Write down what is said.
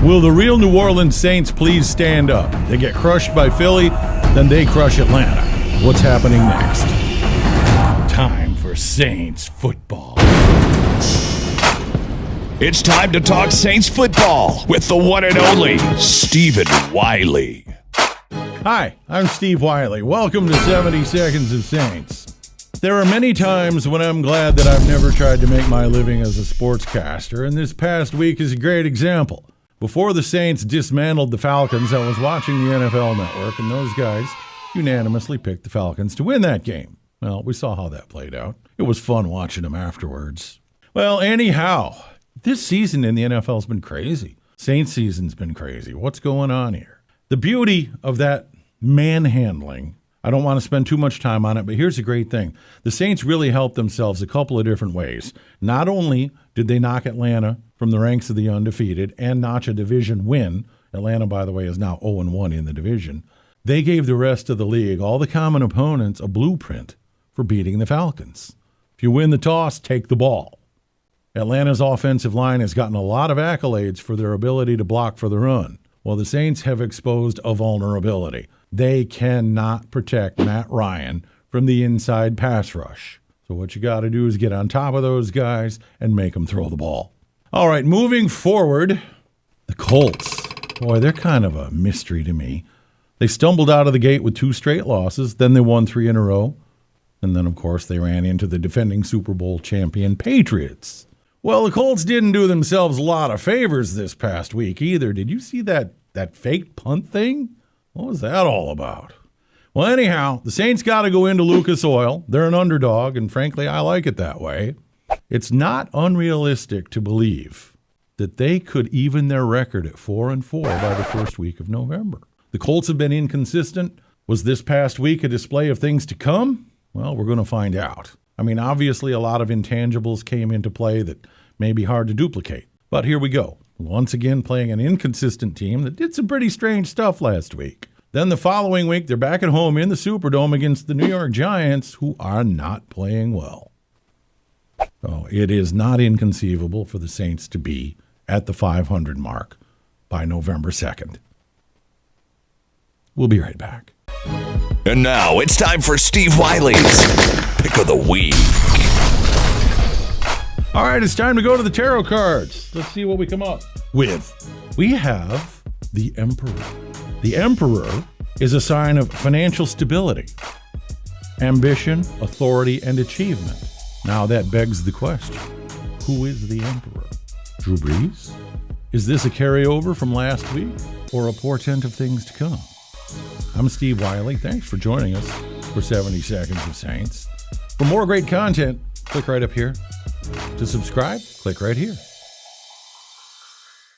Will the real New Orleans Saints please stand up? They get crushed by Philly, then they crush Atlanta. What's happening next? Time for Saints football. It's time to talk Saints football with the one and only Stephen Wiley. Hi, I'm Steve Wiley. Welcome to 70 Seconds of Saints. There are many times when I'm glad that I've never tried to make my living as a sportscaster, and this past week is a great example. Before the Saints dismantled the Falcons, I was watching the NFL Network, and those guys unanimously picked the Falcons to win that game. Well, we saw how that played out. It was fun watching them afterwards. Well, anyhow, this season in the NFL has been crazy. Saints season's been crazy. What's going on here? The beauty of that manhandling, I don't want to spend too much time on it, but here's the great thing. The Saints really helped themselves a couple of different ways. Not only did they knock Atlanta from the ranks of the undefeated and notch a division win, Atlanta, by the way, is now 0-1 in the division, they gave the rest of the league, all the common opponents, a blueprint for beating the Falcons. If you win the toss, take the ball. Atlanta's offensive line has gotten a lot of accolades for their ability to block for the run. Well, the Saints have exposed a vulnerability. They cannot protect Matt Ryan from the inside pass rush. So what you got to do is get on top of those guys and make them throw the ball. All right, moving forward, the Colts. Boy, they're kind of a mystery to me. They stumbled out of the gate with 2 straight losses. Then they won 3 in a row. And then, of course, they ran into the defending Super Bowl champion Patriots. Well, the Colts didn't do themselves a lot of favors this past week either. Did you see that fake punt thing? What was that all about? Well, anyhow, the Saints got to go into Lucas Oil. They're an underdog, and frankly, I like it that way. It's not unrealistic to believe that they could even their record at 4-4 by the first week of November. The Colts have been inconsistent. Was this past week a display of things to come? Well, we're going to find out. I mean, obviously, a lot of intangibles came into play that may be hard to duplicate. But here we go. Once again, playing an inconsistent team that did some pretty strange stuff last week. Then the following week, they're back at home in the Superdome against the New York Giants, who are not playing well. So it is not inconceivable for the Saints to be at the 500 mark by November 2nd. We'll be right back. And now it's time for Steve Wiley's Pick of the Week. All right, it's time to go to the tarot cards. Let's see what we come up with. We have the Emperor. The Emperor is a sign of financial stability, ambition, authority, and achievement. Now that begs the question, who is the Emperor? Drew Brees? Is this a carryover from last week or a portent of things to come? I'm Steve Wiley. Thanks for joining us for 70 Seconds of Saints. For more great content, click right up here. To subscribe, click right here.